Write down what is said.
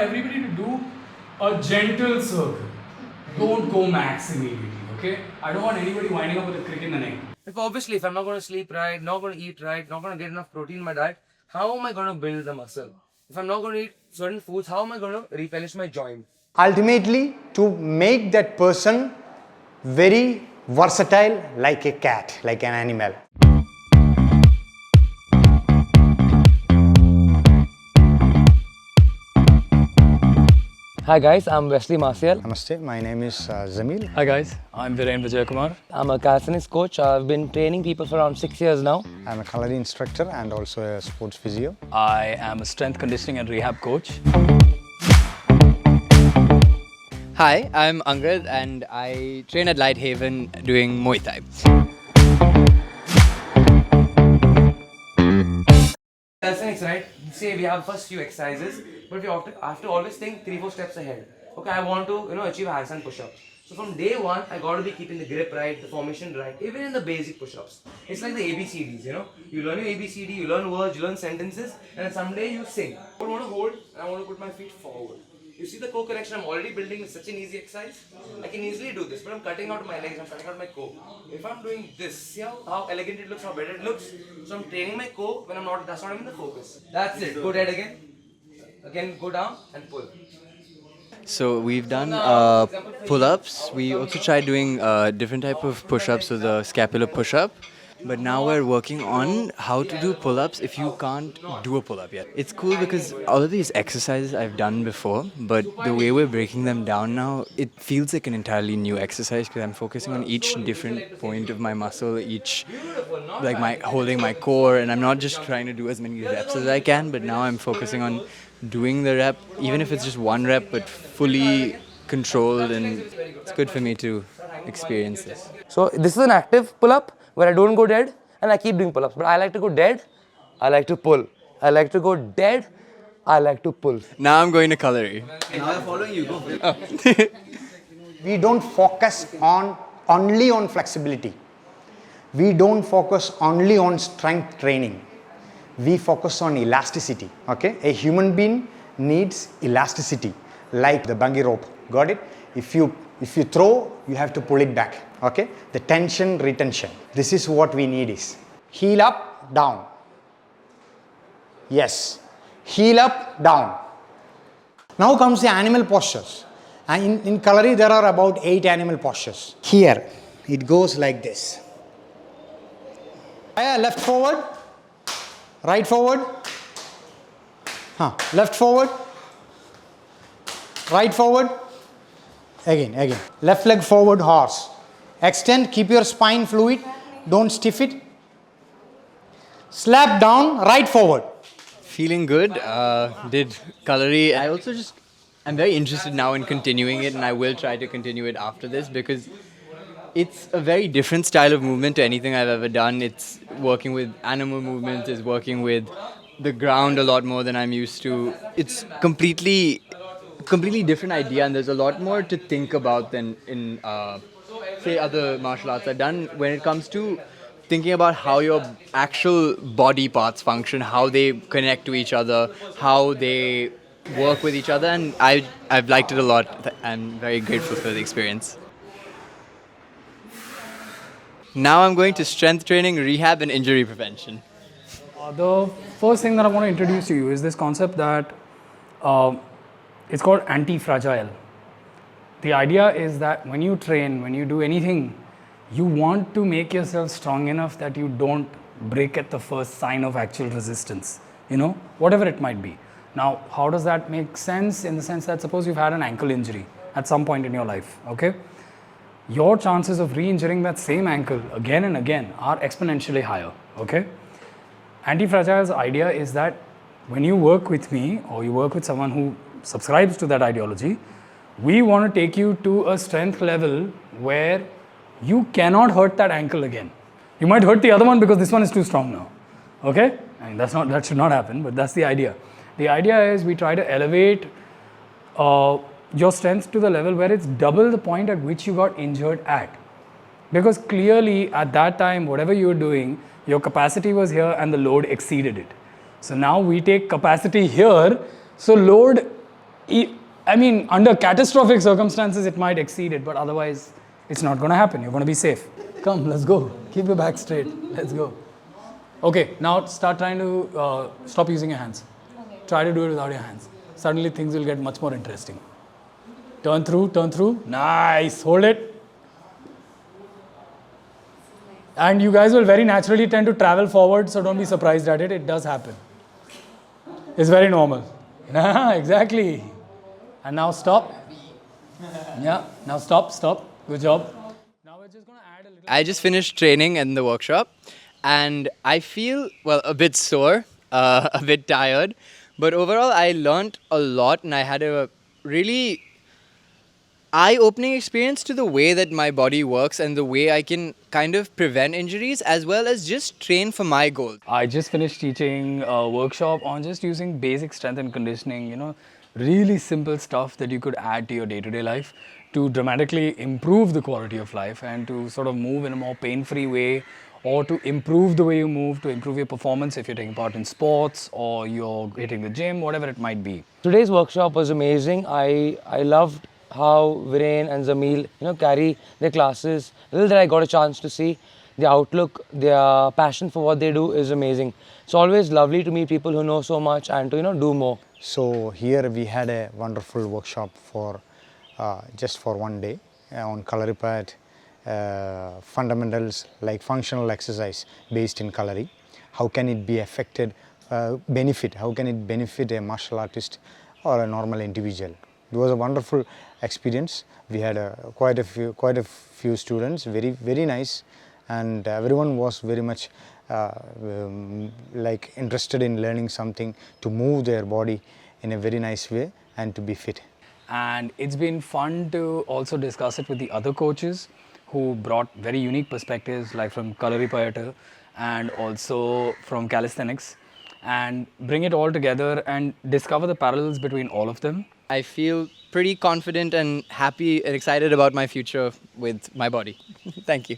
everybody to do a gentle circle. Don't go max immediately, okay? I don't want anybody winding up with a crick in the neck. Obviously, if I'm not going to sleep right, not going to eat right, not going to get enough protein in my diet, how am I going to build the muscle? If I'm not going to eat certain foods, how am I going to replenish my joint? Ultimately, to make that person very versatile like a cat, like an animal. Hi guys, I'm Wesley Maciel. Namaste, my name is Zameel. Hi guys, I'm Viren Vijayakumar. I'm a calisthenics coach. I've been training people for around 6 years now. I'm a calorie instructor and also a sports physio. I am a strength conditioning and rehab coach. Hi, I'm Angad and I train at LightHaven doing Muay Thai. Calisthenics, right? Say we have first few exercises, but we have to always think 3-4 steps ahead. Okay, I want to achieve handstand push-ups. So from day one, I got to be keeping the grip right, the formation right, even in the basic push-ups. It's like the ABCDs, You learn your ABCD, you learn words, you learn sentences, and then someday you sing. I want to hold, and I want to put my feet forward. You see the core connection I'm already building with such an easy exercise? I can easily do this, but I'm cutting out my legs, I'm cutting out my core. If I'm doing this, see how elegant it looks, how better it looks? So I'm training my core when that's not even the focus. That's it. Go dead again. Again, go down and pull. So we've done pull-ups. We also tried doing different type of push-ups, so the scapular push-up. But now we're working on how to do pull-ups if you can't do a pull-up yet. It's cool because all of these exercises I've done before, but the way we're breaking them down now, it feels like an entirely new exercise because I'm focusing on each different point of my muscle, holding my core, and I'm not just trying to do as many reps as I can, but now I'm focusing on doing the rep, even if it's just one rep, but fully controlled, and it's good for me to experience this. So this is an active pull-up where I don't go dead and I keep doing pull-ups. But I like to go dead, I like to pull. I like to go dead, I like to pull. Now I'm going to Kalari. Now I'm following you, go. We don't focus only on flexibility. We don't focus only on strength training. We focus on elasticity, okay? A human being needs elasticity, like the bungee rope, got it? If you throw, you have to pull it back, okay? The tension, retention. This is what we need is. Heel up, down. Yes. Heel up, down. Now comes the animal postures. And in Kalari, there are about 8 animal postures. Here, it goes like this. Left forward. Right forward, left forward, right forward, again. Left leg forward, horse. Extend, keep your spine fluid, don't stiff it. Slap down, right forward. Feeling good, did Kalari. I'm very interested now in continuing it, and I will try to continue it after this because it's a very different style of movement to anything I've ever done. It's working with animal movement, it's working with the ground a lot more than I'm used to. It's completely different idea, and there's a lot more to think about than in, say, other martial arts I've done when it comes to thinking about how your actual body parts function, how they connect to each other, how they work with each other, and I've liked it a lot. I'm very grateful for the experience. Now I'm going to strength training, rehab, and injury prevention. The first thing that I want to introduce to you is this concept that it's called anti-fragile. The idea is that when you train, when you do anything, you want to make yourself strong enough that you don't break at the first sign of actual resistance, whatever it might be. Now, how does that make sense? In the sense that suppose you've had an ankle injury at some point in your life, okay? Your chances of re-injuring that same ankle again and again are exponentially higher, okay? Anti-fragile's idea is that when you work with me or you work with someone who subscribes to that ideology, we want to take you to a strength level where you cannot hurt that ankle again. You might hurt the other one because this one is too strong now, okay? I mean, that should not happen, but that's the idea. The idea is we try to elevate your strength to the level where it's double the point at which you got injured at. Because clearly at that time, whatever you were doing, your capacity was here and the load exceeded it. So now we take capacity here, so load I mean, under catastrophic circumstances, it might exceed it, but otherwise, it's not going to happen. You're going to be safe. Come, let's go. Keep your back straight. Let's go. Okay, now start trying to stop using your hands. Okay. Try to do it without your hands. Suddenly, things will get much more interesting. Turn through, turn through. Nice. Hold it. And you guys will very naturally tend to travel forward, so don't be surprised at it. It does happen. It's very normal. Exactly. And now stop. Yeah, now stop. Good job. Now we're just going to add a little. I just finished training in the workshop and I feel, well, a bit sore, a bit tired. But overall, I learned a lot and I had a really eye-opening experience to the way that my body works and the way I can kind of prevent injuries as well as just train for my goals. I just finished teaching a workshop on just using basic strength and conditioning, really simple stuff that you could add to your day-to-day life to dramatically improve the quality of life and to sort of move in a more pain-free way, or to improve the way you move, to improve your performance if you're taking part in sports or you're hitting the gym, whatever it might be. Today's workshop was amazing. I loved how Viren and Zameel, carry their classes. Little that I got a chance to see, their outlook, their passion for what they do is amazing. It's always lovely to meet people who know so much and to do more. So here we had a wonderful workshop for just for one day on Kalaripayattu, fundamentals like functional exercise based in Kalari. How can it be affected, benefit? How can it benefit a martial artist or a normal individual? It was a wonderful experience. We had quite a few students, very nice, and everyone was very much like interested in learning something to move their body in a very nice way and to be fit. And it's been fun to also discuss it with the other coaches who brought very unique perspectives, like from Kalaripayattu and also from Calisthenics, and bring it all together and discover the parallels between all of them. I feel pretty confident and happy and excited about my future with my body. Thank you.